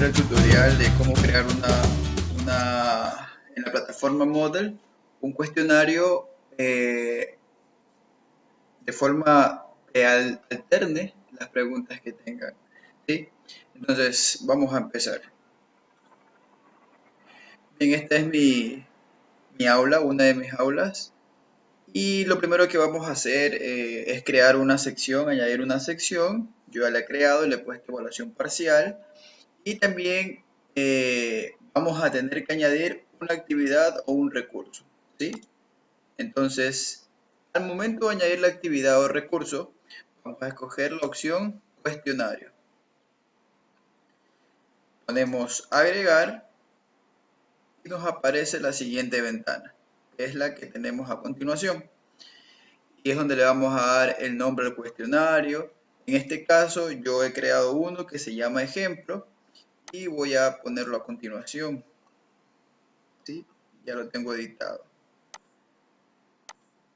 el tutorial de cómo crear en la plataforma Moodle un cuestionario de forma que alterne las preguntas que tengan, ¿sí? Entonces, vamos a empezar. Bien, esta es mi aula, una de mis aulas. Y lo primero que vamos a hacer es crear una sección, añadir una sección. Yo ya la he creado, le he puesto evaluación parcial. Y también vamos a tener que añadir una actividad o un recurso, ¿sí? Entonces, al momento de añadir la actividad o recurso, vamos a escoger la opción cuestionario. Ponemos agregar y nos aparece la siguiente ventana, que es la que tenemos a continuación. Y es donde le vamos a dar el nombre al cuestionario. En este caso, yo he creado uno que se llama ejemplo y voy a ponerlo a continuación, ¿sí? Ya lo tengo editado.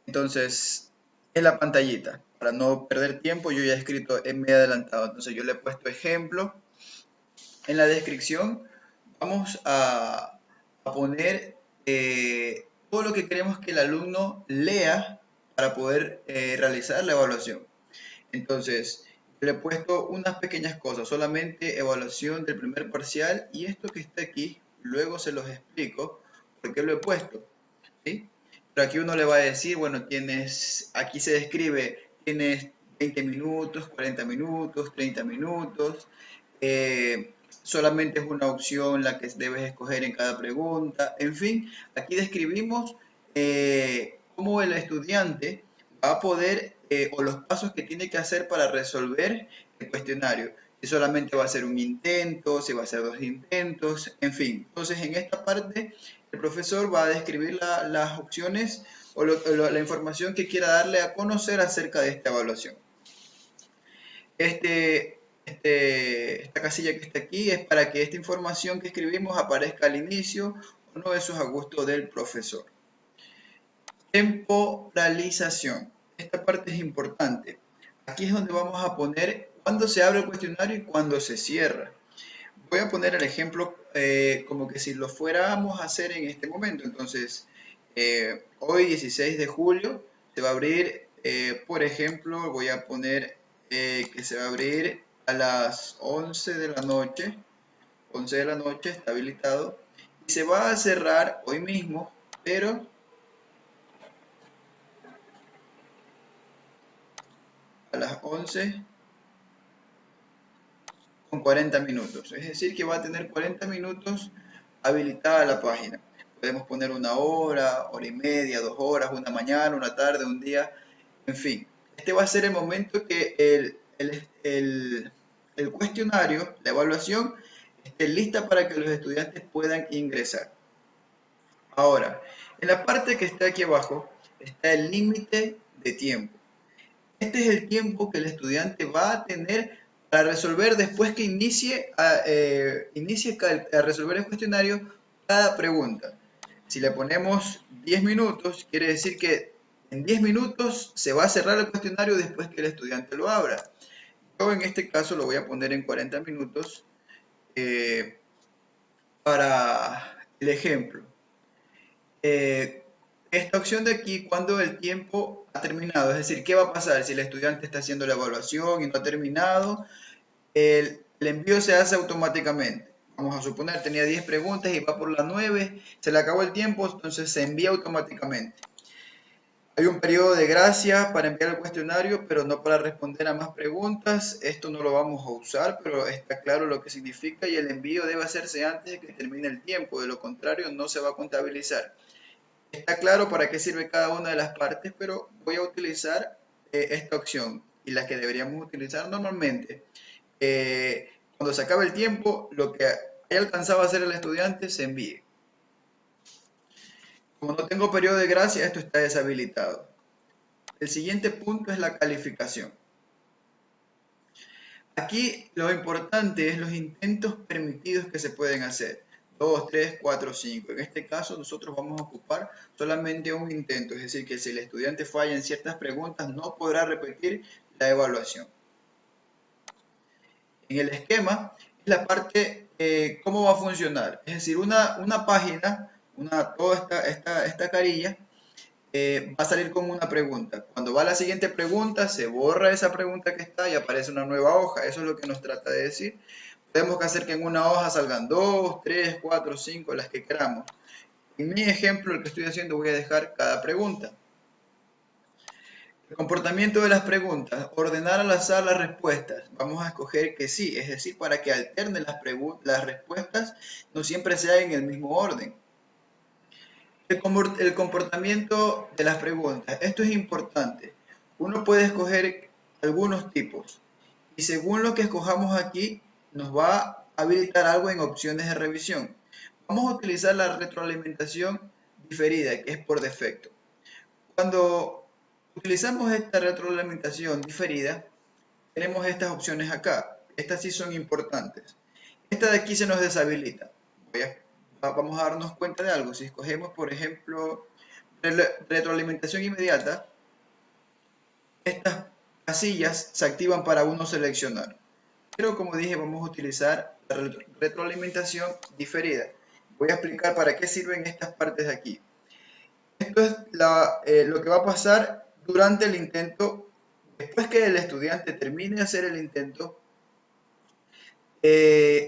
Entonces, en la pantallita, para no perder tiempo, yo ya he escrito en medio adelantado. Entonces, yo le he puesto ejemplo. En la descripción vamos a poner todo lo que queremos que el alumno lea para poder realizar la evaluación. Entonces, yo le he puesto unas pequeñas cosas, solamente evaluación del primer parcial, y esto que está aquí, luego se los explico por qué lo he puesto, ¿sí? Pero aquí uno le va a decir, bueno, aquí se describe, tienes 20 minutos, 40 minutos, 30 minutos, solamente es una opción la que debes escoger en cada pregunta, en fin, aquí describimos cómo el estudiante va a poder, o los pasos que tiene que hacer para resolver el cuestionario. Si solamente va a ser un intento, si va a ser 2 intentos, en fin. Entonces, en esta parte, el profesor va a describir las opciones o la información que quiera darle a conocer acerca de esta evaluación. Esta casilla que está aquí es para que esta información que escribimos aparezca al inicio o no, eso es a gusto del profesor. Temporalización. Esta parte es importante. Aquí es donde vamos a poner cuándo se abre el cuestionario y cuándo se cierra. Voy a poner el ejemplo como que si lo fuéramos a hacer en este momento. Entonces, hoy 16 de julio se va a abrir, por ejemplo, voy a poner que se va a abrir a las 11 de la noche. 11 de la noche está habilitado. Y se va a cerrar hoy mismo, pero a las 11 con 40 minutos. Es decir, que va a tener 40 minutos habilitada la página. Podemos poner 1 hora, hora y media, 2 horas, una mañana, una tarde, un día, en fin. Este va a ser el momento que el cuestionario, la evaluación, esté lista para que los estudiantes puedan ingresar. Ahora, en la parte que está aquí abajo, está el límite de tiempo. Este es el tiempo que el estudiante va a tener para resolver después que inicie a resolver el cuestionario cada pregunta. Si le ponemos 10 minutos, quiere decir que en 10 minutos se va a cerrar el cuestionario después que el estudiante lo abra. Yo en este caso lo voy a poner en 40 minutos para el ejemplo. Esta opción de aquí, cuando el tiempo ha terminado, es decir, ¿qué va a pasar si el estudiante está haciendo la evaluación y no ha terminado? El envío se hace automáticamente. Vamos a suponer, tenía 10 preguntas y va por las 9, se le acabó el tiempo, entonces se envía automáticamente. Hay un periodo de gracia para enviar el cuestionario, pero no para responder a más preguntas. Esto no lo vamos a usar, pero está claro lo que significa y el envío debe hacerse antes de que termine el tiempo, de lo contrario no se va a contabilizar. Está claro para qué sirve cada una de las partes, pero voy a utilizar esta opción y la que deberíamos utilizar normalmente. Cuando se acabe el tiempo, lo que haya alcanzado a hacer el estudiante se envíe. Como no tengo periodo de gracia, esto está deshabilitado. El siguiente punto es la calificación. Aquí lo importante es los intentos permitidos que se pueden hacer. 2, 3, 4, 5. En este caso nosotros vamos a ocupar solamente un intento, es decir, que si el estudiante falla en ciertas preguntas no podrá repetir la evaluación. En el esquema es la parte cómo va a funcionar. Es decir, una página, toda esta carilla, va a salir con una pregunta. Cuando va a la siguiente pregunta, se borra esa pregunta que está y aparece una nueva hoja. Eso es lo que nos trata de decir. Podemos hacer que en una hoja salgan 2, 3, 4, 5, las que queramos. En mi ejemplo, el que estoy haciendo, voy a dejar cada pregunta. El comportamiento de las preguntas, ordenar al azar las respuestas. Vamos a escoger que sí, es decir, para que alternen las respuestas, no siempre sea en el mismo orden. El comportamiento de las preguntas. Esto es importante. Uno puede escoger algunos tipos y según lo que escojamos aquí, nos va a habilitar algo en opciones de revisión. Vamos a utilizar la retroalimentación diferida, que es por defecto. Cuando utilizamos esta retroalimentación diferida, tenemos estas opciones acá. Estas sí son importantes. Esta de aquí se nos deshabilita. Vamos a darnos cuenta de algo. Si escogemos, por ejemplo, retroalimentación inmediata, estas casillas se activan para uno seleccionar. Pero como dije, vamos a utilizar la retroalimentación diferida. Voy a explicar para qué sirven estas partes de aquí. Esto es lo que va a pasar durante el intento. Después que el estudiante termine de hacer el intento,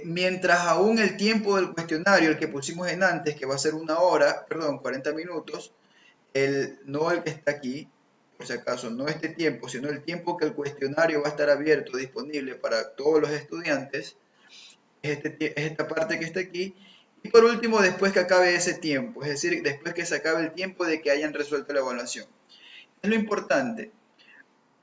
mientras aún el tiempo del cuestionario, el que pusimos en antes, que va a ser 40 minutos, no el que está aquí, por si acaso, no este tiempo, sino el tiempo que el cuestionario va a estar abierto, disponible para todos los estudiantes, es esta parte que está aquí. Y por último, después que acabe ese tiempo, es decir, después que se acabe el tiempo de que hayan resuelto la evaluación. Es lo importante.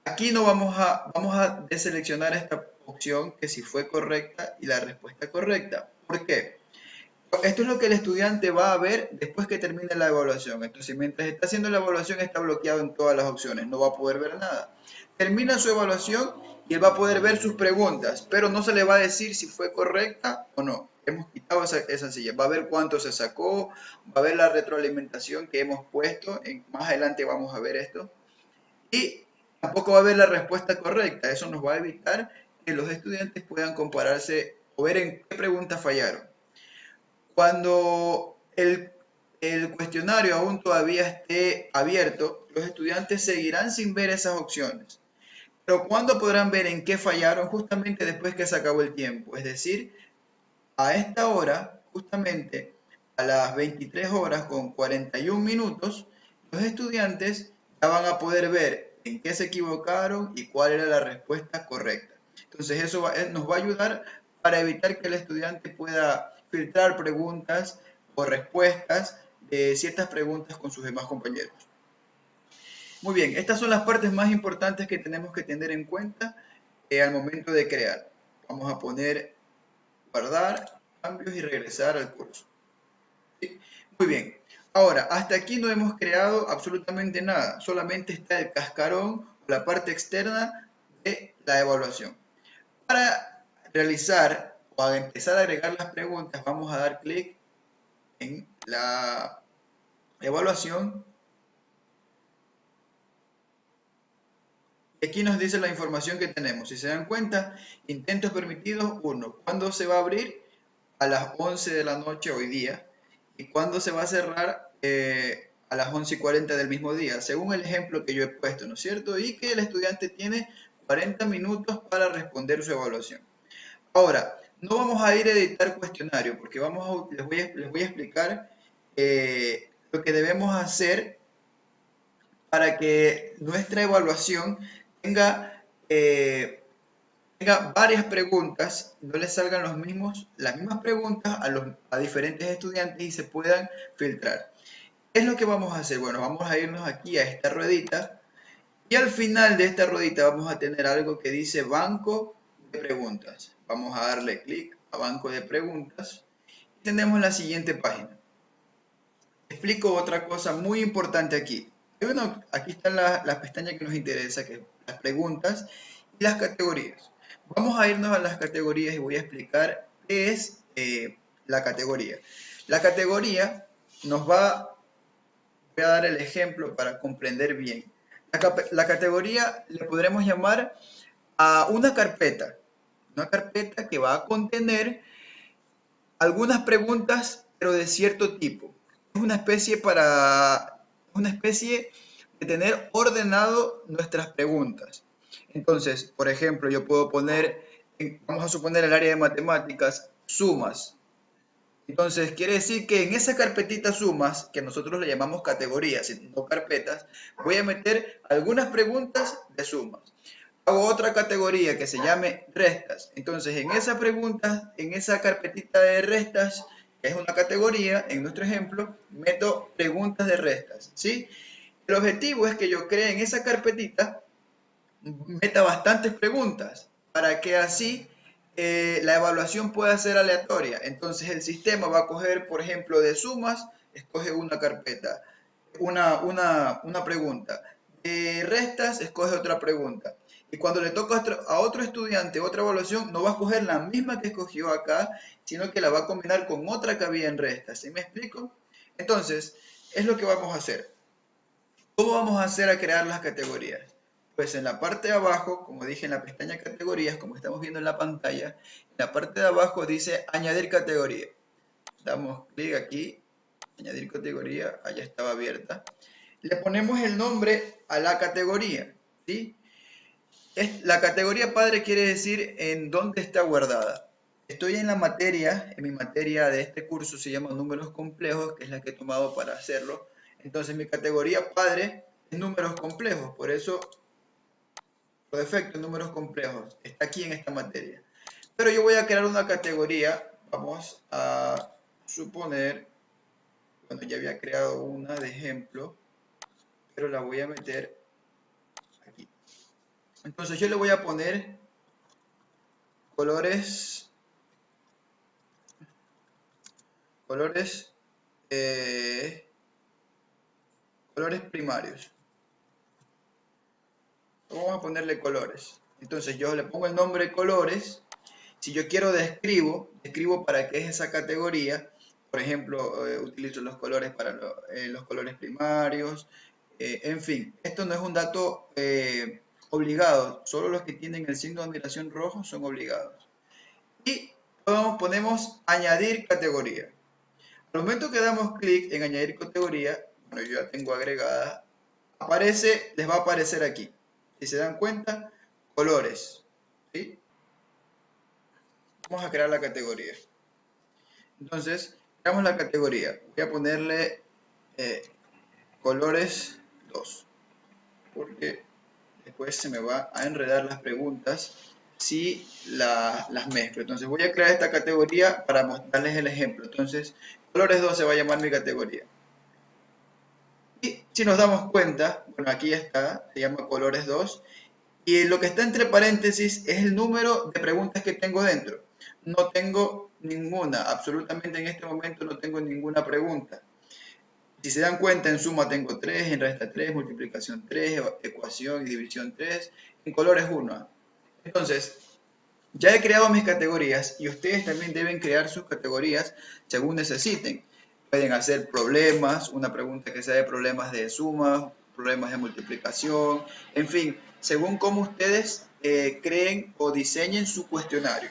Aquí no vamos a deseleccionar esta opción que si fue correcta y la respuesta correcta. ¿Por qué? Esto es lo que el estudiante va a ver después que termine la evaluación. Entonces, mientras está haciendo la evaluación, está bloqueado en todas las opciones. No va a poder ver nada. Termina su evaluación y él va a poder ver sus preguntas, pero no se le va a decir si fue correcta o no. Hemos quitado esa silla. Va a ver cuánto se sacó, va a ver la retroalimentación que hemos puesto. Más adelante vamos a ver esto. Y tampoco va a ver la respuesta correcta. Eso nos va a evitar que los estudiantes puedan compararse o ver en qué preguntas fallaron. Cuando el cuestionario aún todavía esté abierto, los estudiantes seguirán sin ver esas opciones. Pero ¿cuándo podrán ver en qué fallaron? Justamente después que se acabó el tiempo. Es decir, a esta hora, justamente a las 23 horas con 41 minutos, los estudiantes ya van a poder ver en qué se equivocaron y cuál era la respuesta correcta. Entonces eso nos va a ayudar para evitar que el estudiante pueda filtrar preguntas o respuestas de ciertas preguntas con sus demás compañeros. Muy bien, estas son las partes más importantes que tenemos que tener en cuenta al momento de crear. Vamos a poner guardar, cambios y regresar al curso. ¿Sí? Muy bien. Ahora, hasta aquí no hemos creado absolutamente nada. Solamente está el cascarón, la parte externa de la evaluación. Para realizar o a empezar a agregar las preguntas, vamos a dar clic en la evaluación. Y aquí nos dice la información que tenemos. Si se dan cuenta, intentos permitidos 1. ¿Cuándo se va a abrir? A las 11 de la noche hoy día. ¿Y cuándo se va a cerrar? A las 11:40 del mismo día, según el ejemplo que yo he puesto, ¿no es cierto? Y que el estudiante tiene 40 minutos para responder su evaluación. Ahora, no vamos a ir a editar cuestionario, porque les voy a explicar lo que debemos hacer para que nuestra evaluación tenga varias preguntas, no les salgan las mismas preguntas a diferentes estudiantes y se puedan filtrar. ¿Qué es lo que vamos a hacer? Bueno, vamos a irnos aquí a esta ruedita y al final de esta ruedita vamos a tener algo que dice banco de preguntas. Vamos a darle clic a banco de preguntas y tenemos la siguiente página. Explico otra cosa muy importante aquí. Aquí están las pestañas que nos interesa, que son las preguntas y las categorías. Vamos a irnos a las categorías y voy a explicar qué es la categoría. La categoría voy a dar el ejemplo para comprender bien. La categoría le podremos llamar a una carpeta que va a contener algunas preguntas, pero de cierto tipo. Es una especie de tener ordenado nuestras preguntas. Entonces, por ejemplo, yo puedo poner, vamos a suponer el área de matemáticas, sumas. Entonces, quiere decir que en esa carpetita sumas, que nosotros le llamamos categorías, no carpetas, voy a meter algunas preguntas de sumas. Hago otra categoría que se llame restas. Entonces, en esa pregunta, en esa carpetita de restas, que es una categoría, en nuestro ejemplo, meto preguntas de restas, ¿sí? El objetivo es que yo cree en esa carpetita, meta bastantes preguntas, para que así la evaluación pueda ser aleatoria. Entonces, el sistema va a coger, por ejemplo, de sumas, escoge una carpeta, una pregunta. De restas, escoge otra pregunta. Y cuando le toca a otro estudiante otra evaluación, no va a escoger la misma que escogió acá, sino que la va a combinar con otra que había en restas. ¿Sí me explico? Entonces, es lo que vamos a hacer. ¿Cómo vamos a hacer a crear las categorías? Pues en la parte de abajo, como dije en la pestaña categorías, como estamos viendo en la pantalla, en la parte de abajo dice añadir categoría. Damos clic aquí, añadir categoría, allá estaba abierta. Le ponemos el nombre a la categoría, ¿sí? La categoría padre quiere decir en dónde está guardada. Estoy en la materia, en mi materia de este curso se llama números complejos, que es la que he tomado para hacerlo. Entonces mi categoría padre es números complejos, por eso, por defecto, números complejos, está aquí en esta materia. Pero yo voy a crear una categoría, vamos a suponer, bueno, ya había creado una de ejemplo, pero la voy a meter aquí. Entonces yo le voy a poner colores colores primarios. Vamos a ponerle colores. Entonces yo le pongo el nombre colores. Si yo quiero describo para qué es esa categoría. Por ejemplo, utilizo los colores para los colores primarios. En fin, esto no es un dato obligado. Solo los que tienen el signo de admiración rojo son obligados. Y ponemos añadir categoría. Al momento que damos clic en añadir categoría, bueno, yo ya tengo agregada, les va a aparecer aquí. Si se dan cuenta, colores, ¿sí? Vamos a crear la categoría. Entonces, creamos la categoría. Voy a ponerle colores 2, porque después se me va a enredar las preguntas si las mezclo. Entonces voy a crear esta categoría para mostrarles el ejemplo. Entonces, colores 2 se va a llamar mi categoría. Y si nos damos cuenta, bueno, aquí está, se llama colores 2. Y lo que está entre paréntesis es el número de preguntas que tengo dentro. No tengo ninguna, absolutamente en este momento no tengo ninguna pregunta. Si se dan cuenta, en suma tengo 3, en resta 3, multiplicación 3, ecuación y división 3, en colores 1. Entonces, ya he creado mis categorías y ustedes también deben crear sus categorías según necesiten. Pueden hacer problemas, una pregunta que sea de problemas de suma, problemas de multiplicación, en fin, según cómo ustedes creen o diseñen su cuestionario.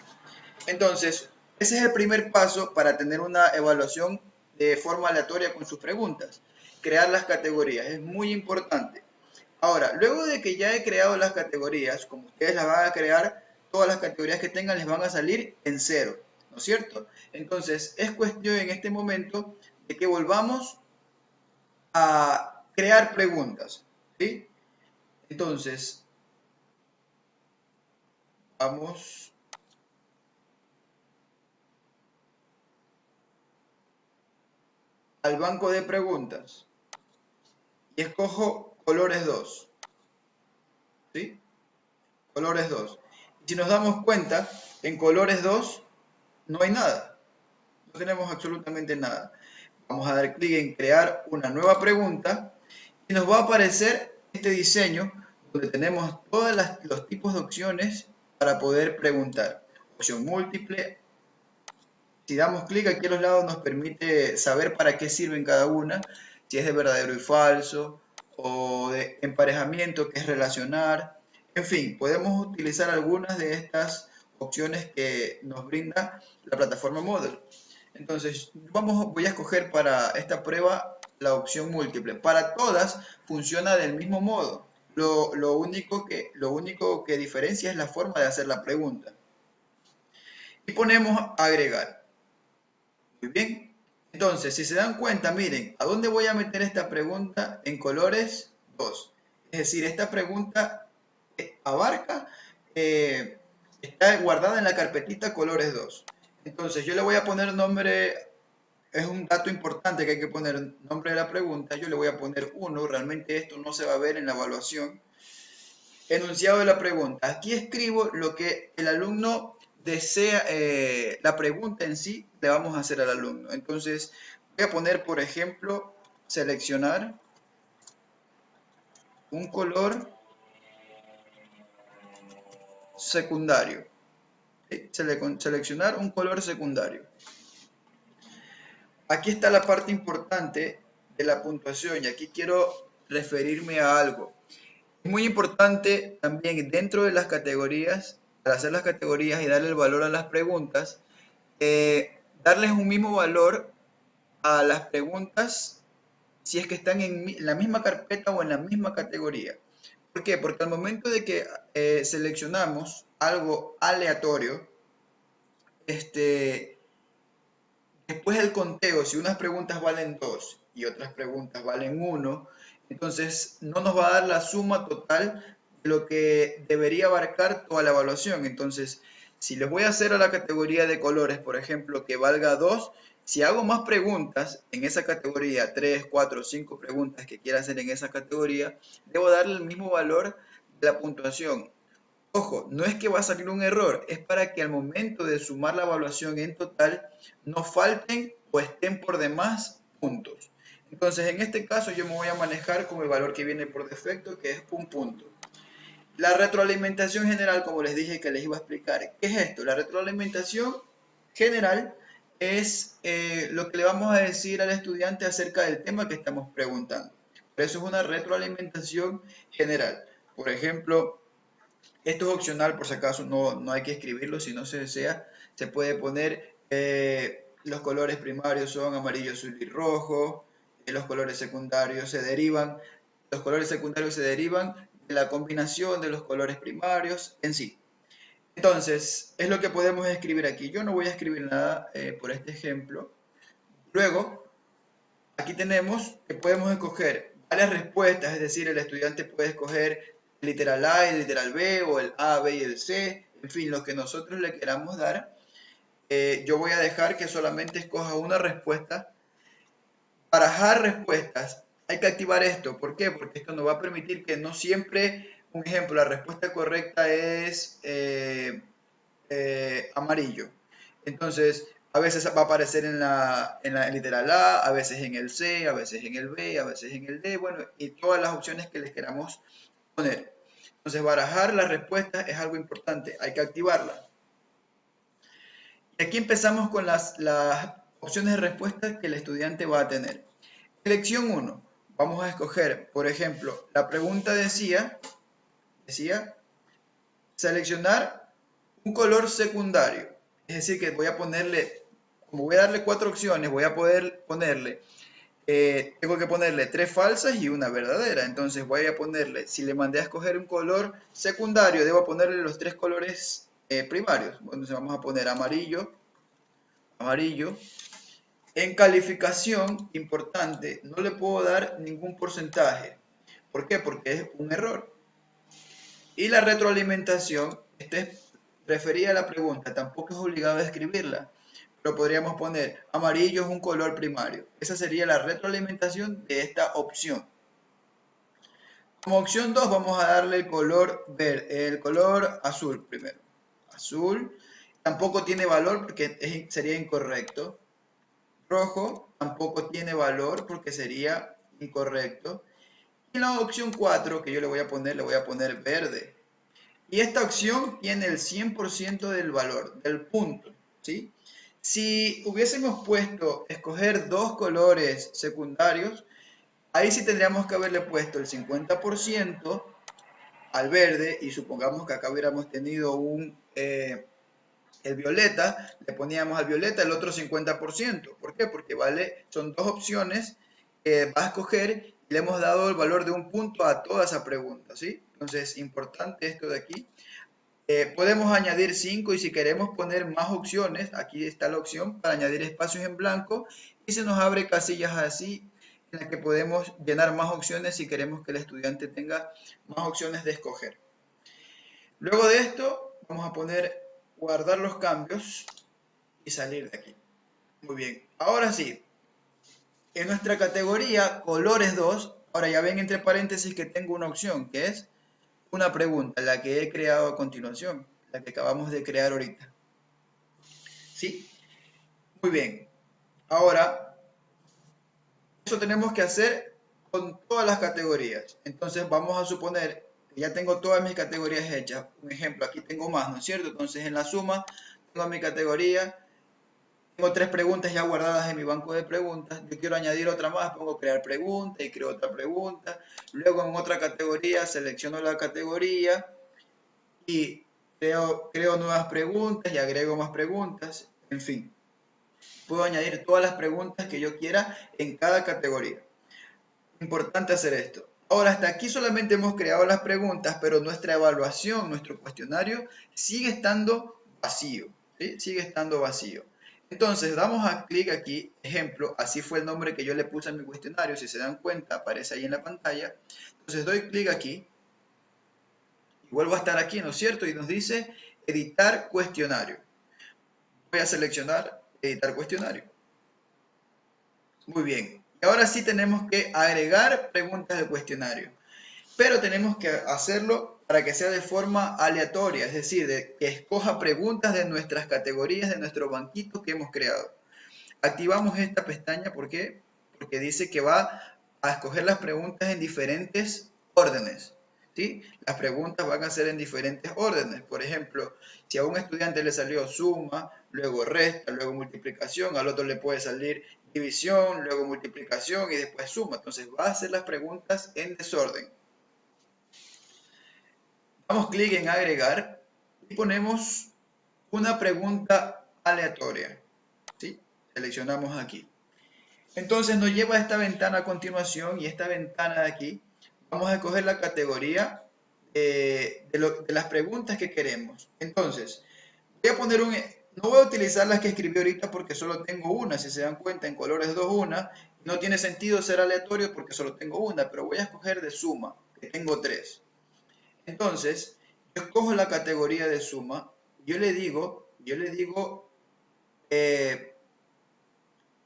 Entonces, ese es el primer paso para tener una evaluación de forma aleatoria con sus preguntas. Crear las categorías es muy importante. Ahora, luego de que ya he creado las categorías, como ustedes las van a crear, todas las categorías que tengan les van a salir en 0, ¿no es cierto? Entonces, es cuestión en este momento de que volvamos a crear preguntas, ¿sí? Entonces, vamos al banco de preguntas y escojo colores 2, ¿sí? Colores 2. Si nos damos cuenta, en colores 2 no hay nada, no tenemos absolutamente nada. Vamos a dar clic en crear una nueva pregunta y nos va a aparecer este diseño donde tenemos todos los tipos de opciones para poder preguntar. Opción múltiple. Si damos clic aquí a los lados nos permite saber para qué sirven cada una, si es de verdadero y falso, o de emparejamiento, que es relacionar. En fin, podemos utilizar algunas de estas opciones que nos brinda la plataforma Moodle. Entonces, voy a escoger para esta prueba la opción múltiple. Para todas funciona del mismo modo. Lo único que diferencia es la forma de hacer la pregunta. Y ponemos agregar. Muy bien. Entonces, si se dan cuenta, miren, ¿a dónde voy a meter esta pregunta? En colores 2. Es decir, esta pregunta abarca, está guardada en la carpetita colores 2. Entonces, yo le voy a poner nombre, es un dato importante que hay que poner nombre de la pregunta. Yo le voy a poner 1. Realmente esto no se va a ver en la evaluación. Enunciado de la pregunta. Aquí escribo lo que el alumno desea, la pregunta en sí le vamos a hacer al alumno. Entonces, voy a poner, por ejemplo, seleccionar un color secundario. Seleccionar un color secundario. Aquí está la parte importante de la puntuación y aquí quiero referirme a algo. Es muy importante también dentro de las categorías, al hacer las categorías y darle el valor a las preguntas, darles un mismo valor a las preguntas si es que están en la misma carpeta o en la misma categoría. ¿Por qué? Porque al momento de que seleccionamos algo aleatorio, después del conteo, si unas preguntas valen 2 y otras preguntas valen 1, entonces no nos va a dar la suma total de lo que debería abarcar toda la evaluación. Entonces, si les voy a hacer a la categoría de colores, por ejemplo, que valga 2, si hago más preguntas en esa categoría, 3, 4, 5 preguntas que quiera hacer en esa categoría, debo darle el mismo valor de la puntuación. Ojo, no es que va a salir un error, es para que al momento de sumar la evaluación en total no falten o estén por demás puntos. Entonces, en este caso yo me voy a manejar con el valor que viene por defecto, que es un punto. La retroalimentación general, como les dije que les iba a explicar, ¿qué es esto? La retroalimentación general es lo que le vamos a decir al estudiante acerca del tema que estamos preguntando. Por eso es una retroalimentación general. Por ejemplo, esto es opcional, por si acaso no hay que escribirlo, si no se desea, se puede poner los colores primarios son amarillo, azul y rojo, los colores secundarios se derivan de la combinación de los colores primarios en sí. Entonces, es lo que podemos escribir aquí. Yo no voy a escribir nada por este ejemplo. Luego, aquí tenemos que podemos escoger varias respuestas, es decir, el estudiante puede escoger el literal A, el literal B, o el A, B y el C, en fin, lo que nosotros le queramos dar. Yo voy a dejar que solamente escoja una respuesta. Barajar respuestas, hay que activar esto. ¿Por qué? Porque esto nos va a permitir que no siempre, un ejemplo, la respuesta correcta es amarillo. Entonces, a veces va a aparecer en la literal A, veces en el C, a veces en el B, a veces en el D, bueno, y todas las opciones que les queramos poner. Entonces, barajar las respuestas es algo importante, hay que activarla. Y aquí empezamos con las opciones de respuesta que el estudiante va a tener. Elección 1. Vamos a escoger, por ejemplo, la pregunta decía seleccionar un color secundario. Es decir, que voy a ponerle, como voy a darle 4 opciones, voy a poder ponerle, tengo que ponerle 3 falsas y una verdadera. Entonces voy a ponerle, si le mandé a escoger un color secundario, debo ponerle los 3 colores primarios. Entonces vamos a poner amarillo. En calificación, importante, no le puedo dar ningún porcentaje. ¿Por qué? Porque es un error. Y la retroalimentación, es referida a la pregunta, tampoco es obligado a escribirla, pero podríamos poner amarillo es un color primario. Esa sería la retroalimentación de esta opción. Como opción 2 vamos a darle el color verde, el color azul primero. Azul tampoco tiene valor porque sería incorrecto. Rojo tampoco tiene valor porque sería incorrecto. Y en la opción 4 que yo le voy a poner verde. Y esta opción tiene el 100% del valor, del punto, ¿sí? Si hubiésemos puesto escoger 2 colores secundarios, ahí sí tendríamos que haberle puesto el 50% al verde y supongamos que acá hubiéramos tenido El violeta, le poníamos al violeta el otro 50%. ¿Por qué? Porque son dos opciones que va a escoger y le hemos dado el valor de un punto a toda esa pregunta, ¿sí? Entonces, importante esto de aquí. Podemos añadir 5 y si queremos poner más opciones, aquí está la opción para añadir espacios en blanco y se nos abre casillas así en las que podemos llenar más opciones si queremos que el estudiante tenga más opciones de escoger. Luego de esto, vamos a poner guardar los cambios y salir de aquí. Muy bien, ahora sí, en nuestra categoría colores 2, ahora ya ven entre paréntesis que tengo una opción que es una pregunta, la que he creado a continuación, la que acabamos de crear ahorita. ¿Sí? Muy bien. Ahora, eso tenemos que hacer con todas las categorías. Entonces vamos a suponer que ya tengo todas mis categorías hechas. Un ejemplo, aquí tengo más, ¿no es cierto? Entonces en la suma tengo mi categoría. Tengo 3 preguntas ya guardadas en mi banco de preguntas. Yo quiero añadir otra más, pongo crear pregunta y creo otra pregunta. Luego en otra categoría selecciono la categoría y creo nuevas preguntas y agrego más preguntas. En fin, puedo añadir todas las preguntas que yo quiera en cada categoría. Importante hacer esto. Ahora, hasta aquí solamente hemos creado las preguntas, pero nuestra evaluación, nuestro cuestionario, sigue estando vacío. ¿Sí? Sigue estando vacío. Entonces, damos a clic aquí, ejemplo, así fue el nombre que yo le puse a mi cuestionario, si se dan cuenta, aparece ahí en la pantalla. Entonces, doy clic aquí, y vuelvo a estar aquí, ¿no es cierto? Y nos dice editar cuestionario. Voy a seleccionar editar cuestionario. Muy bien. Y ahora sí tenemos que agregar preguntas de cuestionario. Pero tenemos que hacerlo para que sea de forma aleatoria, es decir, que escoja preguntas de nuestras categorías, de nuestro banquito que hemos creado. Activamos esta pestaña, ¿por qué? Porque dice que va a escoger las preguntas en diferentes órdenes. ¿Sí? Las preguntas van a ser en diferentes órdenes. Por ejemplo, si a un estudiante le salió suma, luego resta, luego multiplicación, al otro le puede salir división, luego multiplicación y después suma. Entonces va a hacer las preguntas en desorden. Damos clic en agregar y ponemos una pregunta aleatoria. ¿Sí? Seleccionamos aquí. Entonces nos lleva a esta ventana a continuación y esta ventana de aquí vamos a escoger la categoría de las preguntas que queremos. Entonces, voy a poner no voy a utilizar las que escribí ahorita porque solo tengo una. Si se dan cuenta, en colores 2 una. No tiene sentido ser aleatorio porque solo tengo una, pero voy a escoger de suma, que tengo 3. Entonces, yo escojo la categoría de suma. Yo le digo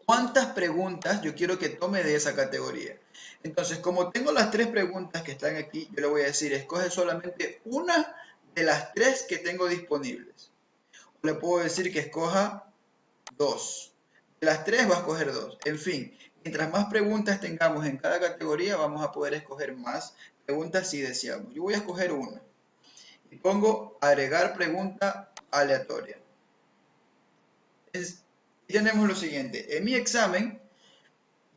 ¿cuántas preguntas yo quiero que tome de esa categoría? Entonces, como tengo las 3 preguntas que están aquí, yo le voy a decir, escoge solamente una de las 3 que tengo disponibles. O le puedo decir que escoja 2. De las 3 va a escoger 2. En fin, mientras más preguntas tengamos en cada categoría, vamos a poder escoger más preguntas si deseamos. Yo voy a escoger una. Y pongo agregar pregunta aleatoria. Y tenemos lo siguiente. En mi examen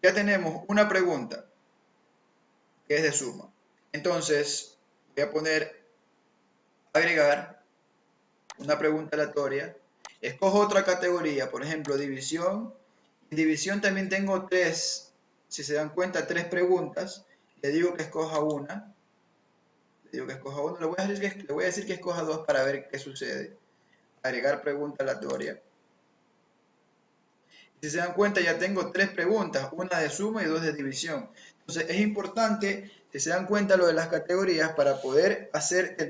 ya tenemos una pregunta que es de suma. Entonces voy a poner agregar una pregunta aleatoria. Escojo otra categoría, por ejemplo división. En división también tengo 3, si se dan cuenta, 3 preguntas. Le digo que escoja una. Le voy a decir que escoja 2 para ver qué sucede. Agregar pregunta aleatoria. Si se dan cuenta, ya tengo 3 preguntas, una de suma y 2 de división. Entonces es importante, si se dan cuenta, lo de las categorías para poder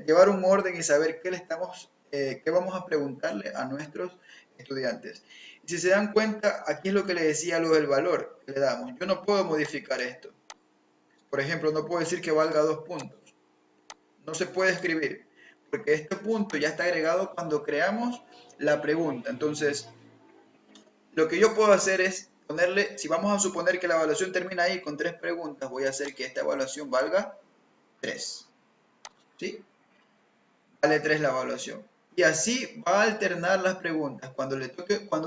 llevar un orden y saber qué vamos a preguntarle a nuestros estudiantes. Y si se dan cuenta, aquí es lo que le decía, lo del valor que le damos. Yo no puedo modificar esto. Por ejemplo, no puedo decir que valga 2 puntos. No se puede escribir, porque este punto ya está agregado cuando creamos la pregunta. Entonces, lo que yo puedo hacer es ponerle, si vamos a suponer que la evaluación termina ahí con 3 preguntas, voy a hacer que esta evaluación valga 3. ¿Sí? Vale 3 la evaluación. Y así va a alternar las preguntas. Cuando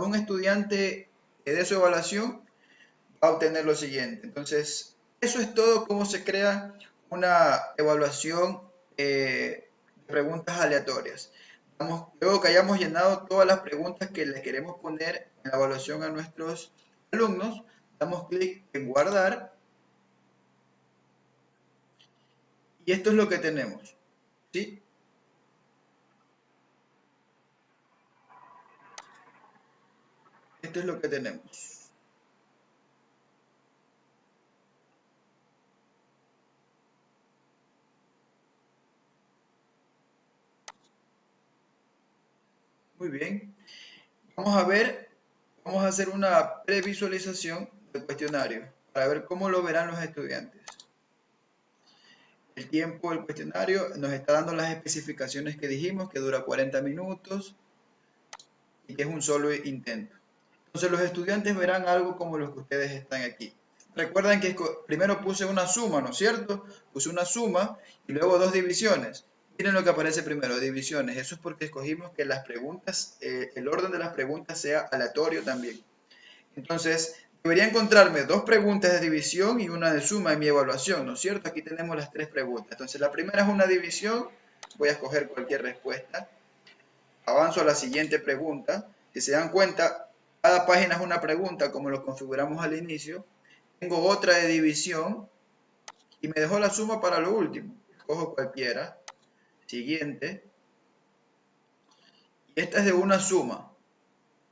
un estudiante dé su evaluación, va a obtener lo siguiente. Entonces, eso es todo cómo se crea una evaluación de preguntas aleatorias. Luego que hayamos llenado todas las preguntas que le queremos poner en la evaluación a nuestros alumnos, damos clic en guardar y esto es lo que tenemos, ¿sí? Esto es lo que tenemos. Muy bien. Vamos a hacer una previsualización del cuestionario para ver cómo lo verán los estudiantes. El tiempo del cuestionario nos está dando las especificaciones que dijimos, que dura 40 minutos y que es un solo intento. Entonces los estudiantes verán algo como los que ustedes están aquí. Recuerdan que primero puse una suma, ¿no es cierto? Puse una suma y luego dos divisiones. Miren lo que aparece primero, divisiones. Eso es porque escogimos que las preguntas, el orden de las preguntas sea aleatorio también. Entonces, debería encontrarme dos preguntas de división y una de suma en mi evaluación, ¿no es cierto? Aquí tenemos las tres preguntas. Entonces, la primera es una división. Voy a escoger cualquier respuesta. Avanzo a la siguiente pregunta. Si se dan cuenta, cada página es una pregunta, como lo configuramos al inicio. Tengo otra de división y me dejó la suma para lo último. Escojo cualquiera. Siguiente. Y esta es de una suma.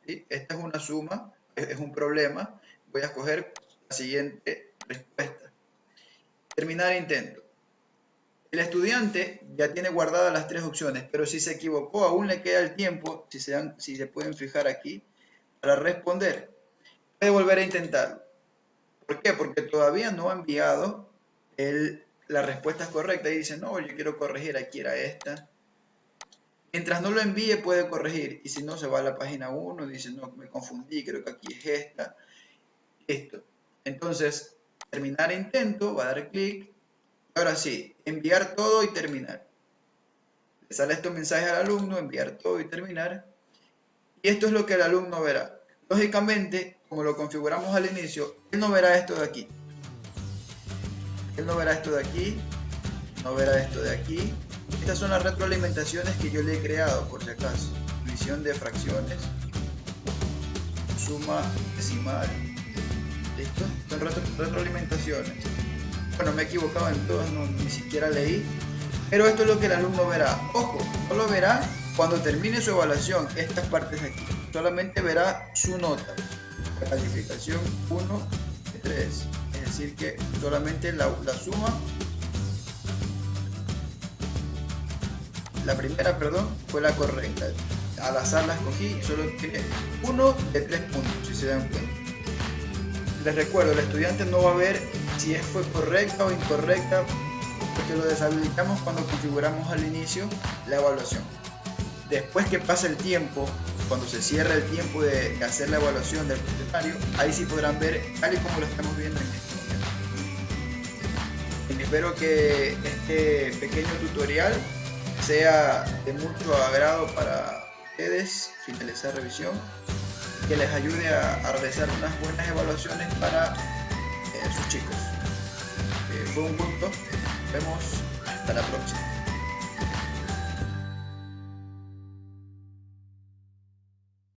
¿Sí? Esta es una suma, es un problema. Voy a escoger la siguiente respuesta. Terminar intento. El estudiante ya tiene guardadas las tres opciones, pero si se equivocó, aún le queda el tiempo, si se pueden fijar aquí, para responder. Puede volver a intentarlo. ¿Por qué? Porque todavía no ha enviado las respuestas correctas y dice, no, yo quiero corregir, aquí era esta. Mientras no lo envíe puede corregir y si no se va a la página 1 y dice, no, me confundí, creo que aquí es esta. Listo. Entonces, terminar intento, va a dar clic. Ahora sí, enviar todo y terminar. Le sale este mensaje al alumno, enviar todo y terminar. Y esto es lo que el alumno verá. Lógicamente, como lo configuramos al inicio, él no verá esto de aquí. Él no verá esto de aquí, no verá esto de aquí. Estas son las retroalimentaciones que yo le he creado, por si acaso. División de fracciones, suma decimal. ¿Listo? Son retroalimentaciones. Bueno, me he equivocado en todas, ni siquiera leí. Pero esto es lo que el alumno verá. Ojo, no lo verá cuando termine su evaluación, estas partes de aquí. Solamente verá su nota. Calificación 1 de 3. Es decir que solamente la suma. La primera, perdón, fue la correcta. Al azar la escogí y solo tiene 1 de 3 puntos, si se dan cuenta. Les recuerdo, el estudiante no va a ver si fue correcta o incorrecta, porque lo deshabilitamos cuando configuramos al inicio la evaluación. Después que pase el tiempo, cuando se cierre el tiempo de hacer la evaluación del cuestionario, ahí sí podrán ver tal y como lo estamos viendo en este momento. Espero que este pequeño tutorial sea de mucho agrado para ustedes, finalizar revisión, que les ayude a realizar unas buenas evaluaciones para sus chicos. Fue un gusto, nos vemos hasta la próxima.